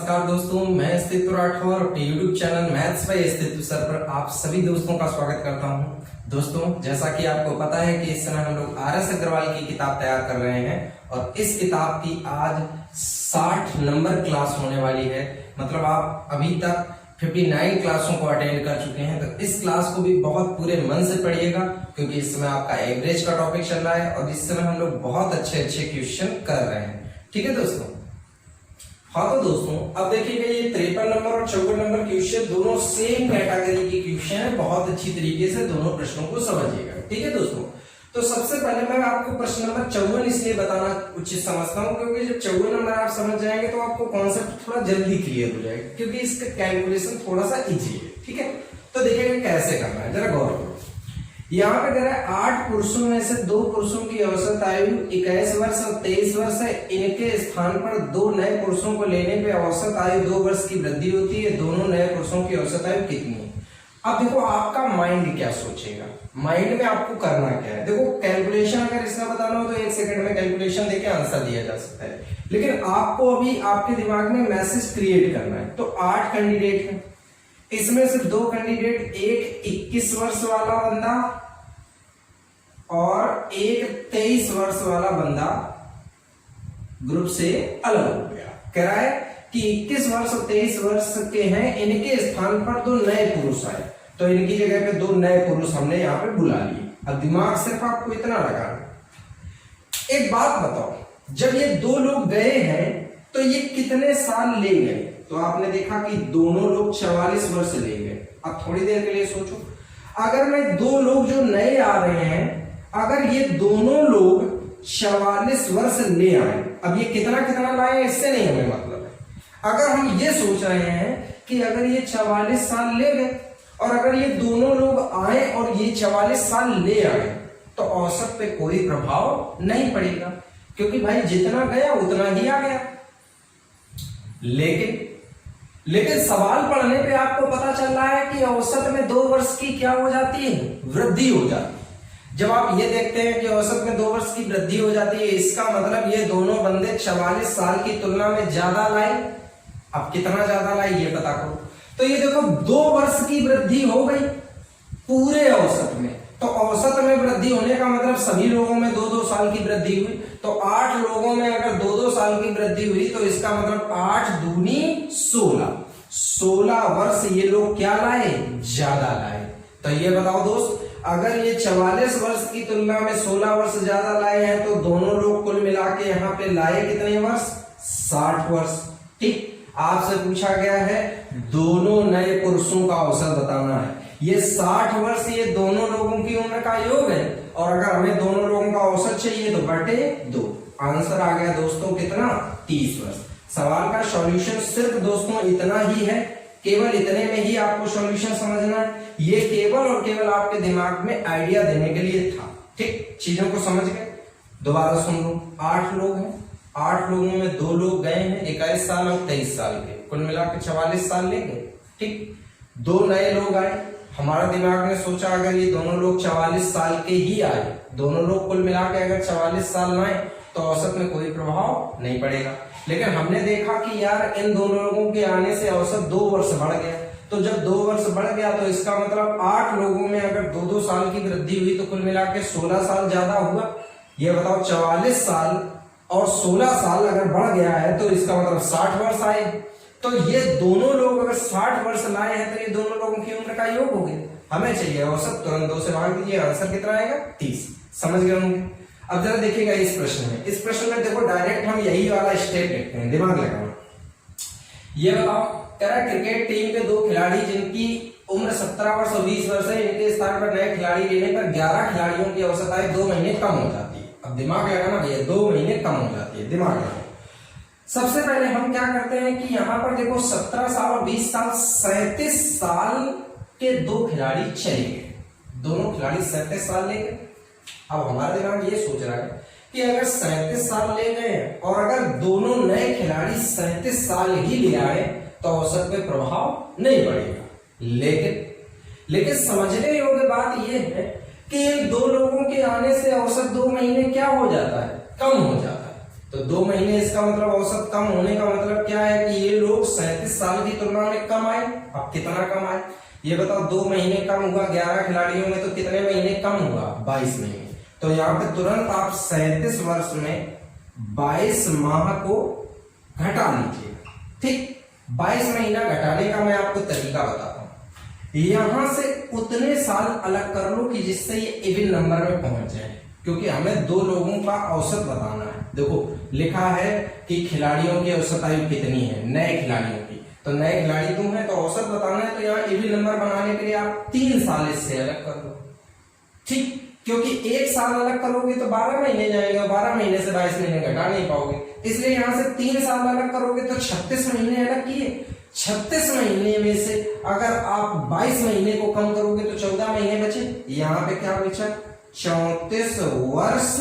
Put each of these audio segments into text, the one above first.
नमस्कार दोस्तों, मैं अस्तित्व राठौर अपने YouTube चैनल मैथ्स बाय अस्तित्व सर पर आप सभी दोस्तों का स्वागत करता हूं। दोस्तों, जैसा कि आपको पता है कि इस समय हम लोग RS अग्रवाल की किताब तैयार कर रहे हैं और इस किताब की आज 60 नंबर क्लास होने वाली है। मतलब आप अभी तक 59 क्लासों को अटेंड कर चुके हैं, तो इस क्लास को भी बहुत पूरे मन से पढ़िएगा क्योंकि इस समय आपका एवरेज का टॉपिक चल रहा है और इस समय हम लोग बहुत अच्छे क्वेश्चन कर रहे हैं। ठीक है दोस्तों। हाँ तो दोस्तों, अब देखिएगा ये 53 नंबर और 54 नंबर क्वेश्चन दोनों सेम कैटेगरी के क्वेश्चन है। बहुत अच्छी तरीके से दोनों प्रश्नों को समझिएगा। ठीक है दोस्तों। तो सबसे पहले मैं आपको प्रश्न नंबर 54 इसलिए बताना उचित समझता हूँ क्योंकि जब 54 नंबर आप समझ जाएंगे तो आपको कॉन्सेप्ट थोड़ा जल्दी क्लियर हो जाएगा क्योंकि इसका कैलकुलेशन थोड़ा सा इजी है। ठीक है, तो देखिएगा कैसे करना है, जरा गौर करो। यहाँ पे कह रहा है 8 पुरुषों में से 2 पुरुषों की औसत आयु 21 वर्ष और 23 वर्ष है। इनके स्थान पर 2 नए पुरुषों को लेने पे औसत आयु 2 वर्ष की वृद्धि होती है। दोनों नए पुरुषों की औसत आयु कितनी है? अब देखो आपका माइंड क्या सोचेगा, माइंड में आपको करना क्या है। देखो कैलकुलेशन अगर इसका बताना हो तो 1 सेकंड में कैलकुलेशन देके आंसर दिया जा सकता है, लेकिन आपको अभी आपके दिमाग में मैसेज क्रिएट करना है। तो 8 कैंडिडेट है, इसमें से 2 कैंडिडेट, एक 21 वर्ष वाला बंदा और एक 23 वर्ष वाला बंदा ग्रुप से अलग हो गया। कह रहा है कि 21 वर्ष और 23 वर्ष के हैं, इनके स्थान पर 2 नए पुरुष आए, तो इनकी जगह पे 2 नए पुरुष हमने यहाँ पे बुला लिए। अब दिमाग सिर्फ आपको इतना लगाना। एक बात बताओ, जब ये 2 लोग गए हैं तो ये कितने साल ले गए? तो आपने देखा कि दोनों लोग 44 वर्ष ले गए। अब थोड़ी देर के लिए सोचो, अगर मैं 2 लोग जो नए आ रहे हैं, अगर ये दोनों लोग 44 वर्ष ले आए, अब ये कितना कितना लाए इससे नहीं हमें मतलब है। अगर हम ये सोच रहे हैं कि अगर ये 44 साल ले गए और अगर ये दोनों लोग आए और ये 44 साल ले आए तो औसत पे कोई प्रभाव नहीं पड़ेगा क्योंकि भाई जितना गया उतना ही आ गया। लेकिन सवाल पढ़ने पे आपको पता चल रहा है कि औसत में 2 वर्ष की क्या हो जाती है? वृद्धि हो जाती है। जब आप ये देखते हैं कि औसत में 2 वर्ष की वृद्धि हो जाती है, इसका मतलब ये दोनों बंदे 44 साल की तुलना में ज्यादा लाए। अब कितना ज्यादा लाए ये पता करो। तो ये देखो 2 वर्ष की वृद्धि हो गई पूरे औसत में। तो औसत में वृद्धि होने का मतलब सभी लोगों में 2-2 साल की वृद्धि हुई। तो 8 लोगों में अगर 2-2 साल की वृद्धि हुई तो इसका मतलब 8 दूनी 16 वर्ष ये लोग क्या लाए? ज्यादा लाए। तो ये बताओ दोस्त, अगर ये 44 वर्ष की तुलना में 16 वर्ष ज्यादा लाए हैं तो दोनों लोग कुल मिला के यहाँ पे लाए कितने वर्ष? 60 वर्ष। ठीक, आपसे पूछा गया है दोनों नए पुरुषों का औसत बताना है। ये 60 वर्ष ये दोनों लोगों की उम्र का योग है और अगर हमें दोनों लोगों का औसत चाहिए तो बटे 2। आंसर आ गया दोस्तों कितना? 30 वर्ष। सवाल का सॉल्यूशन सिर्फ दोस्तों इतना ही है, केवल इतने में ही आपको सॉल्यूशन समझना है। ये केवल और केवल आपके दिमाग में आइडिया देने के लिए था। ठीक, चीजों को समझ गए? दोबारा सुन लो। 8 लोग हैं, 8 लोगों में 2 लोग गए हैं 21 साल और 23 साल के, कुल मिलाकर 44 साल ले गए। ठीक, 2 नए लोग आए। हमारा दिमाग ने सोचा अगर ये दोनों लोग 44 साल के ही आए, दोनों लोग कुल मिलाकर अगर 44 साल आए तो औसत में कोई प्रभाव नहीं पड़ेगा। लेकिन हमने देखा कि यार इन दोनों लोगों के आने से औसत 2 वर्ष बढ़ गया। तो जब 2 वर्ष बढ़ गया तो इसका मतलब 8 लोगों में अगर 2-2 साल की वृद्धि हुई तो कुल मिला के 16 साल ज्यादा हुआ। ये बताओ 44 साल और 16 साल अगर बढ़ गया है तो इसका मतलब 60 वर्ष आए। तो ये दोनों लोग अगर 60 वर्ष लाए हैं तो ये दोनों लोगों की उम्र का योग हो गया। हमें चाहिए औसत, तुरंत 2 से भाग दीजिए, आंसर कितना आएगा? 30। समझ गए होंगे? अब जरा देखिएगा इस प्रश्न में। इस प्रश्न में देखो डायरेक्ट हम यही वाला स्टेप लिखते हैं, दिमाग लगाओ। ये बताओ, कह रहा है क्रिकेट टीम के 2 खिलाड़ी जिनकी उम्र 17 वर्ष और 20 वर्ष है, इनके स्थान पर नए खिलाड़ी लेने पर 11 खिलाड़ियों की औसत आयु 2 महीने कम हो जाती है। अब दिमाग लगाना भैया, 2 महीने कम हो जाती है, दिमाग लगाओ। सबसे पहले हम क्या करते हैं कि यहाँ पर देखो 17 साल और 20 साल 37 साल के 2 खिलाड़ी चले गए। दोनों खिलाड़ी 37 साल ले गए। अब हमारा दिमाग ये सोच रहा है कि अगर 37 साल ले गए और अगर दोनों नए खिलाड़ी 37 साल ही ले आए तो औसत पे प्रभाव नहीं पड़ेगा। लेकिन समझने योग्य बात यह है कि इन 2 लोगों के आने से औसत 2 महीने क्या हो जाता है? कम हो जाता है। तो 2 महीने इसका मतलब औसत कम होने का मतलब क्या है कि ये लोग 37 साल की तुलना में कम आए। अब कितना कम आए ये बताओ। 2 महीने कम हुआ 11 खिलाड़ियों में, तो कितने महीने कम हुआ 22 महीने। तो यहाँ पे तुरंत आप 37 वर्ष में 22 माह को घटा लीजिए। ठीक, 22 महीना घटाने का मैं आपको तरीका बताता हूं। यहां से उतने साल अलग कर लो कि जिससे ये इवन नंबर में पहुंच जाए, क्योंकि हमें 2 लोगों का औसत बताना है। देखो लिखा है कि खिलाड़ियों की औसत आयु कितनी है, नए खिलाड़ियों की, तो नए खिलाड़ी तुम है तो औसत बताना है। तो यहाँ इवन नंबर बनाने के लिए आप 3 साल इससे अलग कर दो। ठीक, क्योंकि 1 साल अलग करोगे तो 12 महीने जाएंगे और 12 महीने से 22 महीने घटा नहीं पाओगे, इसलिए यहां से 3 साल अलग करोगे तो 36 महीने अलग किए। 36 महीने में से अगर आप 22 महीने को कम करोगे तो 14 महीने बचे। यहाँ पे क्या बचा 34 वर्ष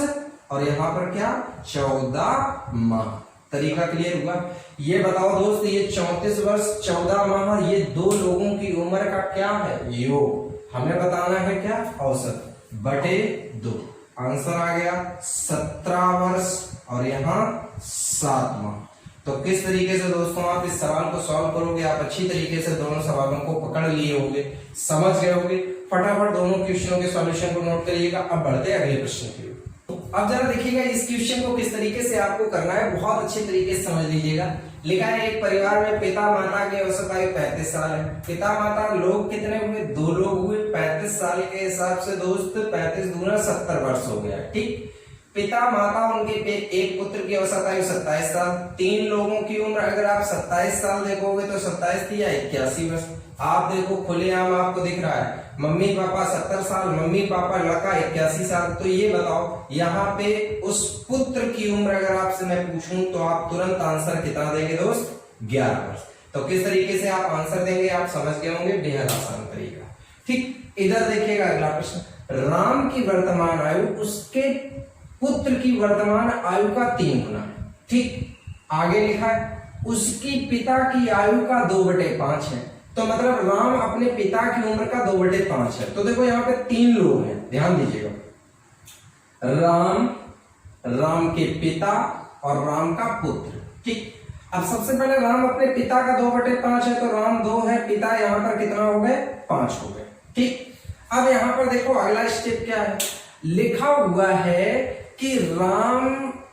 और यहाँ पर क्या 14 माह। तरीका क्लियर हुआ। ये बताओ दोस्त, ये 34 वर्ष 14 माह ये 2 लोगों की उम्र का क्या है योग। हमें बताना है क्या औसत बटे 2। आंसर आ गया 17 वर्ष और यहाँ 7 माह। तो किस तरीके से दोस्तों आप इस सवाल को सॉल्व करोगे, आप अच्छी तरीके से दोनों सवालों को पकड़ लिए होंगे, समझ गए होंगे। फटाफट दोनों क्वेश्चनों के सॉल्यूशन को नोट करिएगा। अब बढ़ते हैं अगले प्रश्न की ओर। अब जरा देखिएगा इस क्वेश्चन को किस तरीके से आपको करना है, बहुत अच्छे तरीके से समझ लीजिएगा। लिखा है एक परिवार में पिता माता की औसत आयु 35 साल है। पिता माता लोग कितने हुए 2 लोग हुए। 35 साल के हिसाब से दोस्त 35 दूना 70 वर्ष हो गया। ठीक, पिता माता उनके एक पुत्र की औसत आयु 27 साल। 3 लोगों की उम्र अगर आप 27 साल देखोगे तो 27 या 81 वर्ष। आप देखो खुलेआम आपको दिख रहा है मम्मी पापा 70 साल, मम्मी पापा लड़का 81 साल। तो ये बताओ यहाँ पे उस पुत्र की उम्र अगर आपसे मैं पूछूं तो आप तुरंत आंसर कितना देंगे दोस्त 11 वर्ष। तो किस तरीके से आप आंसर देंगे आप समझ गए होंगे, बेहद आसान तरीका। ठीक, इधर देखिएगा अगला प्रश्न। राम की वर्तमान आयु उसके पुत्र की वर्तमान आयु का 3 गुना है। ठीक, आगे लिखा है उसकी पिता की आयु का 2/5 है। तो मतलब राम अपने पिता की उम्र का 2/5 है। तो देखो यहाँ पे 3 लोग हैं, ध्यान दीजिएगा। राम के पिता और राम का पुत्र। ठीक, अब सबसे पहले राम अपने पिता का 2/5 है, तो राम 2 है, पिता यहाँ पर कितना हो गए 5 हो गए। ठीक, अब यहाँ पर देखो अगला स्टेप क्या है, लिखा हुआ है कि राम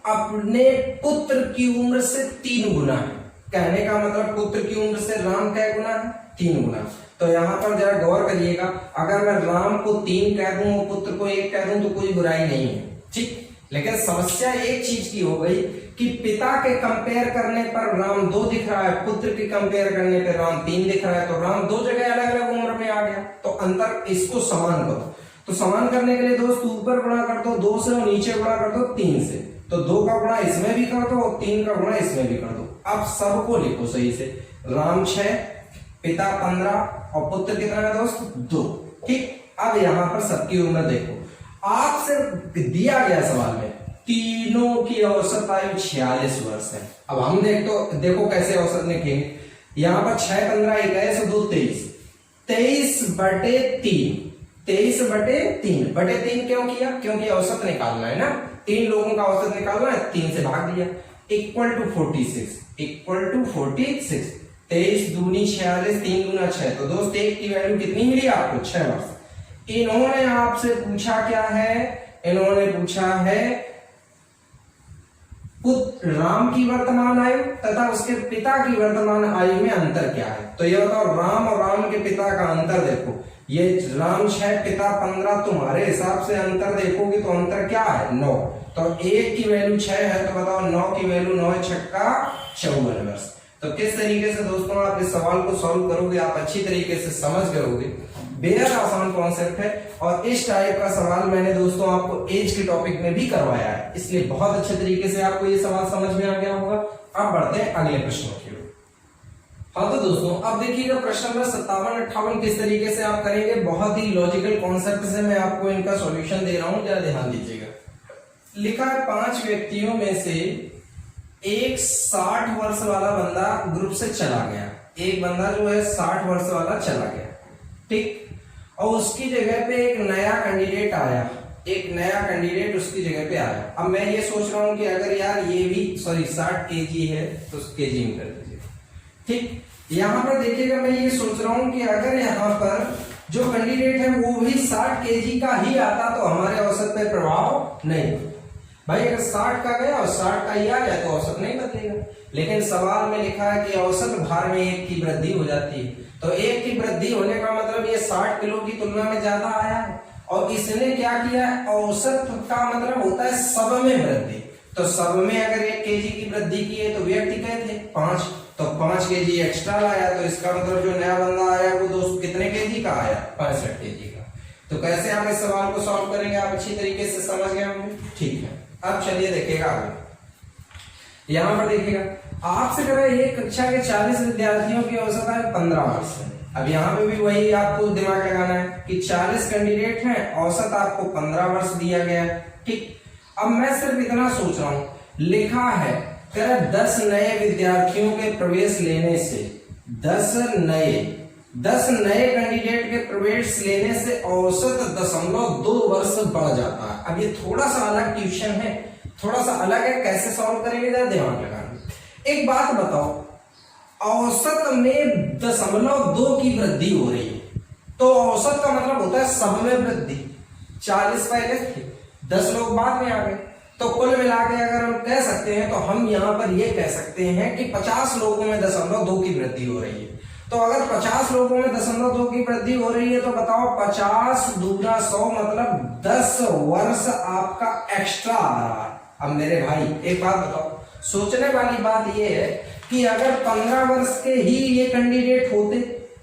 अपने पुत्र की उम्र से 3 गुना है। कहने का मतलब पुत्र की उम्र से राम क्या गुना है 3 गुना। तो यहाँ पर जरा गौर करिएगा, अगर मैं राम को 3 कह दूं और पुत्र को 1 कह दूं तो कोई बुराई नहीं है। ठीक, लेकिन समस्या एक चीज की हो गई कि पिता के कंपेयर करने पर राम 2 दिख रहा है, पुत्र के कंपेयर करने पर राम 3 दिख रहा है। तो राम 2 जगह अलग अलग उम्र में आ गया। तो अंतर इसको समान करो। तो समान करने के लिए दोस्त ऊपर गुणा कर दो 2 से और नीचे गुणा कर दो 3 से। तो 2 का गुणा इसमें भी कर दो और 3 का गुणा इसमें भी कर दो। अब सबको लिखो सही से। राम 6, पिता 15 और पुत्र कितना है दोस्त 2। ठीक, अब यहां पर सबकी उम्र देखो। आपसे दिया गया सवाल में तीनों की औसत आयु 46 वर्ष है। अब हम देखो कैसे औसत लिखेंगे। यहां पर 6 15 21 2 23 23/3 23/3 क्यों किया, क्योंकि औसत निकालना है ना, 3 लोगों का औसत निकालना है, 3 से भाग दिया इक्वल टू 46 23 दूनी 46 3 दूना 6। तो दोस्त 1 की वैल्यू कितनी मिली आपको 6 वर्ष। इन्होंने आपसे पूछा क्या है, इन्होंने पूछा है राम की वर्तमान आयु तथा उसके पिता की वर्तमान आयु में अंतर क्या है। तो ये बताओ राम और राम के पिता का अंतर देखो। ये राम 6 पिता 15, तुम्हारे हिसाब से अंतर देखोगे तो अंतर क्या है 9। तो 1 की वैल्यू 6 है, तो बताओ 9 की वैल्यू 9 छक्का 54 वर्ष। तो किस तरीके से दोस्तों आप इस सवाल को सॉल्व करोगे आप अच्छी तरीके से समझ गए होगे। बेहद आसान कॉन्सेप्ट है और इस टाइप का सवाल मैंने दोस्तों आपको एज के टॉपिक में भी करवाया है, इसलिए बहुत अच्छे तरीके से आपको ये सवाल समझ में आ गया होगा। अब बढ़ते हैं अगले प्रश्नों की ओर। हाँ तो दोस्तों अब देखिएगा प्रश्न नंबर 57 58 किस तरीके से आप करेंगे। बहुत ही लॉजिकल कॉन्सेप्ट से मैं आपको इनका सॉल्यूशन दे रहा हूं, जरा ध्यान दीजिएगा। लिखा है 5 व्यक्तियों में से एक 60 वर्ष वाला बंदा ग्रुप से चला गया। एक बंदा जो है 60 वर्ष वाला चला गया, ठीक, और उसकी जगह पे एक नया कैंडिडेट आया एक नया कैंडिडेट उसकी जगह पे आया। अब मैं ये सोच रहा हूं कि अगर यार ये भी 60 केजी है तो केजी में कर दीजिए। ठीक, यहां पर देखिएगा मैं ये सोच रहा हूं कि अगर यहां पर जो कैंडिडेट है वो भी 60 केजी का ही आता तो हमारे औसत पे प्रभाव नहीं। भाई अगर 60 का गया और 60 का ही आ गया तो औसत नहीं बदलेगा। लेकिन सवाल में लिखा है कि औसत भार में 1 की वृद्धि हो जाती है, तो 1 की वृद्धि होने का मतलब ये 60 किलो की तुलना में ज्यादा आया है। और इसने क्या किया है, औसत का मतलब होता है सब में वृद्धि। तो सब में अगर 1 केजी की वृद्धि की है तो व्यक्ति गए थे 5, तो 5 केजी एक्स्ट्रा लाया, तो इसका मतलब जो नया बंदा आया वो दोस्त कितने केजी का आया, 65 केजी का। तो कैसे आप इस सवाल को सॉल्व करेंगे, आप अच्छी तरीके से समझ गए होंगे। ठीक है, अब चलिए देखिएगा आगे। यहां पर देखिएगा आपसे कह रहा है एक कक्षा के 40 विद्यार्थियों की औसत है 15 मार्क्स है। अब यहाँ पे भी वही आपको दिमाग लगाना है कि 40 कैंडिडेट हैं, औसत आपको 15 वर्ष दिया गया है। ठीक, अब मैं सिर्फ इतना सोच रहा हूं, लिखा है कह रहा 10 नए विद्यार्थियों के प्रवेश लेने से 10 नए कैंडिडेट के प्रवेश लेने से औसत 0.2 वर्ष बढ़ जाता है। अब ये थोड़ा सा अलग ट्यूशन है, थोड़ा सा अलग है, कैसे सॉल्व करेंगे जरा दिमाग लगाना। एक बात बताओ, औसत में 0.2 की वृद्धि हो रही है, तो औसत का मतलब होता है सब में वृद्धि। 40 पहले थे, 10 लोग बाद में आ गए, तो कुल मिला के अगर हम कह सकते हैं तो हम यहां पर ये कह सकते हैं कि 50 लोगों में 0.2 की वृद्धि हो रही है। तो अगर 50 लोगों में 0.2 की वृद्धि हो रही है तो बताओ 50 दूना 100 मतलब 10 वर्ष आपका एक्स्ट्रा आ रहा है। अब मेरे भाई एक बात बताओ, सोचने वाली बात यह है कि अगर 15 वर्ष के ही ये कैंडिडेट होते,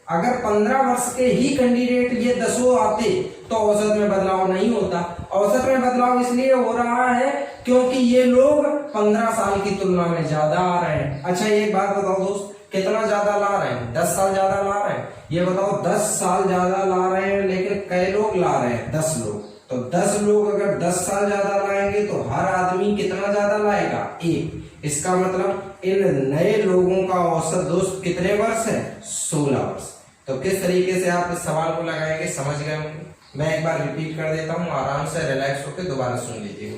अगर 15 वर्ष के ही कैंडिडेट ये 10 आते तो औसत में बदलाव नहीं होता। औसत में बदलाव इसलिए हो रहा है क्योंकि ये लोग 15 साल की तुलना में ज्यादा आ रहे हैं। अच्छा एक बात बताओ दोस्त, कितना ज्यादा ला रहे हैं, 10 साल ज्यादा ला रहे हैं। ये बताओ 10 साल ज्यादा ला रहे हैं, लेकिन कई लोग ला रहे हैं, 10 लोग। तो 10 लोग अगर 10 साल ज्यादा लाएंगे तो हर आदमी कितना ज्यादा लाएगा, 1। इसका मतलब इन नए लोगों का औसत दोस्त कितने वर्ष है, 16 वर्ष। तो किस तरीके से आप इस सवाल को लगाएंगे समझ गए होंगे। मैं एक बार रिपीट कर देता हूँ, आराम से रिलैक्स होकर दोबारा सुन लीजिएगा।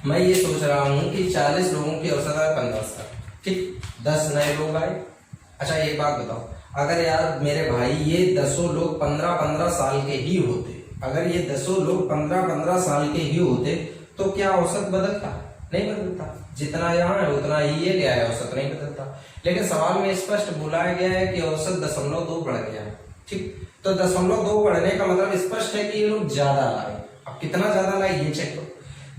मैं ये सोच रहा हूँ कि 40 लोगों की औसत है 15 साल, ठीक, 10 नए लोग आए। अच्छा एक बात बताओ, अगर यार मेरे भाई ये 10 लोग 15-15 साल के ही होते, अगर ये 10 लोग 15-15 साल के ही होते तो क्या औसत बदलता, नहीं बदलता। जितना यहाँ है उतना ही ये गया है, औसत नहीं बदलता। लेकिन सवाल में स्पष्ट बुलाया गया है कि औसत 0.2 बढ़ गया है। ठीक, तो 0.2 बढ़ने का मतलब स्पष्ट है कि ये लोग ज्यादा लाए। अब कितना ज्यादा लाए ये चेक करो,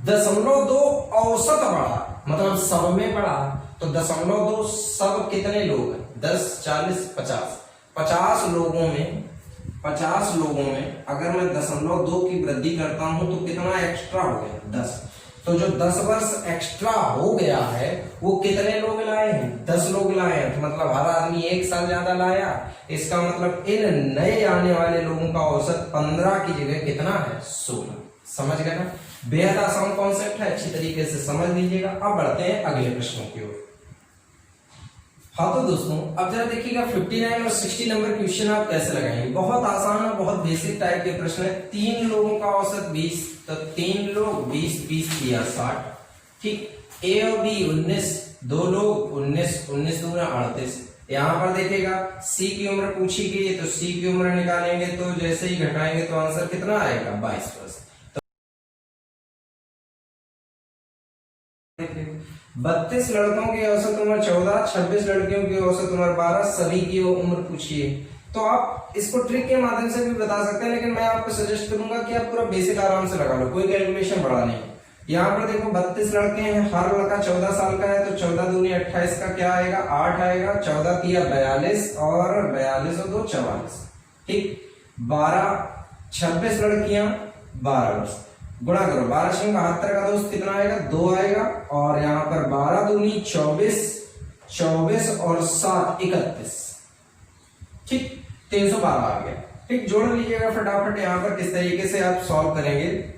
0.2 औसत बढ़ा मतलब सब में बढ़ा, तो 0.2 सब कितने लोग हैं, 10, 40, 50। 50 लोगों में अगर मैं 0.2 की वृद्धि करता हूं तो कितना एक्स्ट्रा हो गया, 10। तो जो 10 वर्ष एक्स्ट्रा हो गया है वो कितने लोग लाए हैं, 10 लोग लाए हैं। तो मतलब हर आदमी 1 साल ज्यादा लाया। इसका मतलब इन नए आने वाले लोगों का औसत 15 की जगह कितना है, 16। समझ गए ना, बेहद आसान कॉन्सेप्ट है, अच्छी तरीके से समझ लीजिएगा। अब बढ़ते हैं अगले प्रश्नों की ओर। हाँ तो दोस्तों अब जरा देखिएगा 59 और 60 नंबर क्वेश्चन आप कैसे लगाएंगे। बहुत आसान और बहुत बेसिक टाइप के प्रश्न है। 3 लोगों का औसत 20, तो 3 लोग 20 किया 60, ठीक। ए और बी 19, 2 लोग 19 दूना 38। यहाँ पर देखिएगा सी की उम्र पूछी गई है, तो सी की उम्र निकालेंगे तो जैसे ही घटाएंगे तो आंसर कितना आएगा, 22 वर्ष। 32 लड़कों की औसत उम्र 14, 26 लड़कियों की औसत उम्र 12, सभी की उम्र पूछिए। तो आप इसको ट्रिक के माध्यम से भी बता सकते हैं, लेकिन मैं आपको सजेस्ट करूंगा कि आप पूरा बेसिक आराम से लगा लो, कोई कैलकुलेशन बड़ा नहीं। यहाँ पर देखो 32 लड़के हैं, हर लड़का 14 साल का है, तो 14 दूनी 28 का क्या आएगा, 8 आएगा। 14 तिया 42 और 42 और 2 44, ठीक। 26 लड़कियां 12 वर्ष, गुणा करो 12 से 72 का दोस्त कितना आएगा, 2 आएगा। और यहाँ पर 12 दूनी 24 और 7 31, ठीक, 312 आ गया, ठीक। जोड़ लीजिएगा फटाफट। यहाँ पर किस तरीके से आप सॉल्व करेंगे,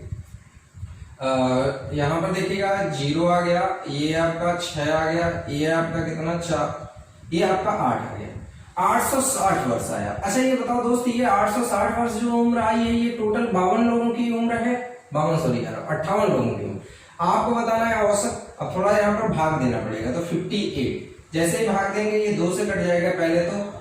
यहाँ पर देखिएगा 0 आ गया, ये आपका 6 आ गया, ये आपका कितना 4, ये आपका 8 आ गया। 860 वर्ष आया। अच्छा ये बताओ दोस्त, ये 860 वर्ष जो उम्र आई है, ये टोटल 52 लोगों की उम्र है, 58 लोगों की उम्र। आपको बताना है औसत। अब थोड़ा यहाँ पर भाग देना पड़ेगा, तो 58 जैसे ही भाग देंगे ये 2 से कट जाएगा पहले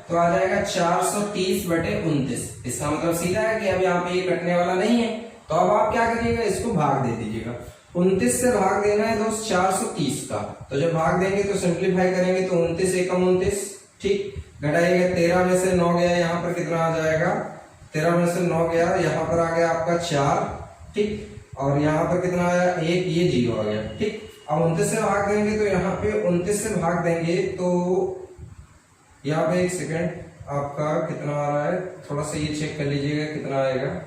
तो आ जाएगा 430/29। इसका मतलब सीधा है कि अब यहाँ पे ये कटने वाला नहीं है, तो अब आप क्या करिएगा, इसको भाग दे दीजिएगा। 29 से भाग देना है दोस्त 430 का, तो जब भाग देंगे तो सिंप्लीफाई करेंगे तो 29 एकम 29, ठीक, घटाइएगा 13 में से 9 गया, यहाँ पर कितना आ जाएगा, 13 में से 9 गया, यहाँ पर आ गया आपका 4, ठीक, और यहाँ पर कितना आया 1, ये 0 आ गया, ठीक। अब 29 से भाग देंगे तो यहाँ पे 29 से भाग देंगे तो यहाँ पे 1 सेकेंड, आपका कितना आ रहा है, थोड़ा सा ये चेक कर लीजिएगा कितना आएगा।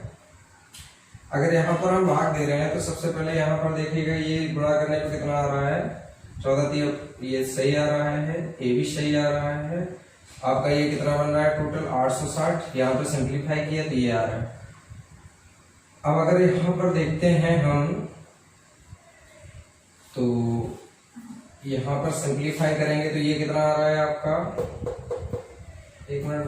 अगर यहाँ पर हम भाग दे रहे हैं तो सबसे पहले यहाँ पर देखिएगा, ये गुणा करने पे कितना आ रहा है, 14, ये सही आ रहा है, ये भी सही आ रहा है। आपका ये कितना बन रहा है टोटल 860, यहाँ पे सिंप्लीफाई किया तो ये आ रहा है। अब अगर यहाँ पर देखते हैं हम, तो यहाँ पर सिंप्लीफाई करेंगे तो ये कितना आ रहा है आपका, 1 मिनट।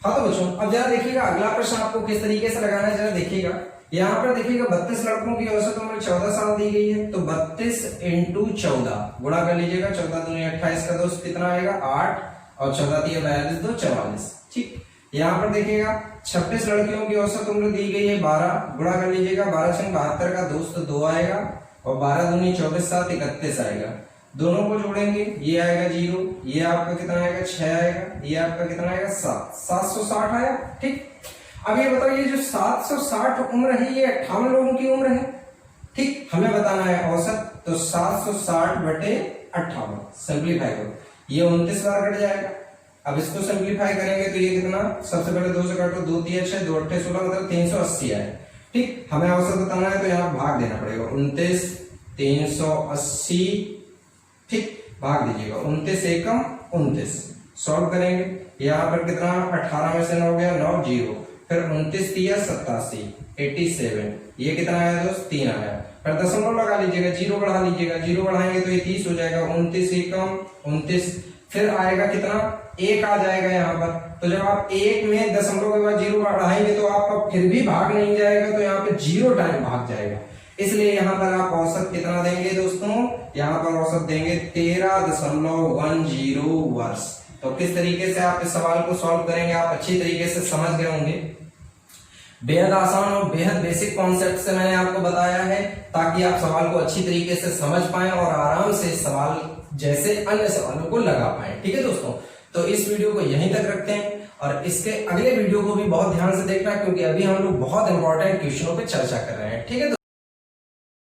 हाँ तो बच्चों अब जरा देखिएगा अगला प्रश्न आपको किस तरीके से लगाना है, जरा देखिएगा। यहाँ पर देखिएगा 32 लड़कों की औसत उम्र 14 साल दी गई है, तो 32 × 14 गुणा कर लीजिएगा, 14 दूनी 28 का दोस्त कितना आएगा 8, और 14 × 42 2 44, ठीक। यहाँ पर देखिएगा 26 लड़कियों की औसत उम्र दी गई है 12, गुणा कर लीजिएगा, 12 × 72 का दोस्त 2 आएगा, और 12 दूनी 24 7 31 आएगा। दोनों को जोड़ेंगे, ये आएगा 0, ये आपका कितना आएगा 6 आएगा, ये आपका कितना आएगा 7, 760 आया, ठीक। अब ये बताओ, ये जो 760 उम्र है ये 58 लोगों की उम्र है, ठीक। हमें बताना है औसत, तो 760/58 सिंप्लीफाई करो, ये 29 बार कट जाएगा। अब इसको सिंप्लीफाई करेंगे तो ये कितना, सबसे पहले 2 से काटो, 2 3 6 2 8 16, मतलब 380 आए, ठीक। हमें औसत बताना है तो यहाँ भाग देना पड़ेगा, 29 380, ठीक, भाग दीजिएगा, 29 एकम 29, सॉल्व करेंगे, यहाँ पर कितना 18 में से 9 गया 9 0, फिर 29 3 87 87, ये कितना आया दोस्त 3 आया, फिर दशमलव लगा लीजिएगा, 0 बढ़ा लीजिएगा, 0 बढ़ाएंगे तो ये 30 हो जाएगा, 29 एकम 29, फिर आएगा कितना 1 आ जाएगा यहाँ पर। तो जब आप 1 में दशमलव के बाद 0 बढ़ाएंगे तो आपका फिर भी भाग नहीं जाएगा, तो यहाँ पे 0 टाइम भाग जाएगा, इसलिए यहाँ पर आप औसत कितना देंगे दोस्तों, यहाँ पर औसत देंगे 13.10 वर्ष। तो किस तरीके से आप इस सवाल को सॉल्व करेंगे आप अच्छी तरीके से समझ गए होंगे। बेहद आसान और बेहद बेसिक कॉन्सेप्ट से मैंने आपको बताया है, ताकि आप सवाल को अच्छी तरीके से समझ पाएं और आराम से सवाल जैसे अन्य सवालों को लगा पाएं। ठीक है दोस्तों, तो इस वीडियो को यहीं तक रखते हैं और इसके अगले वीडियो को भी बहुत ध्यान से देखना, क्योंकि अभी हम लोग बहुत इंपॉर्टेंट क्वेश्चनों पे चर्चा कर रहे हैं। ठीक है।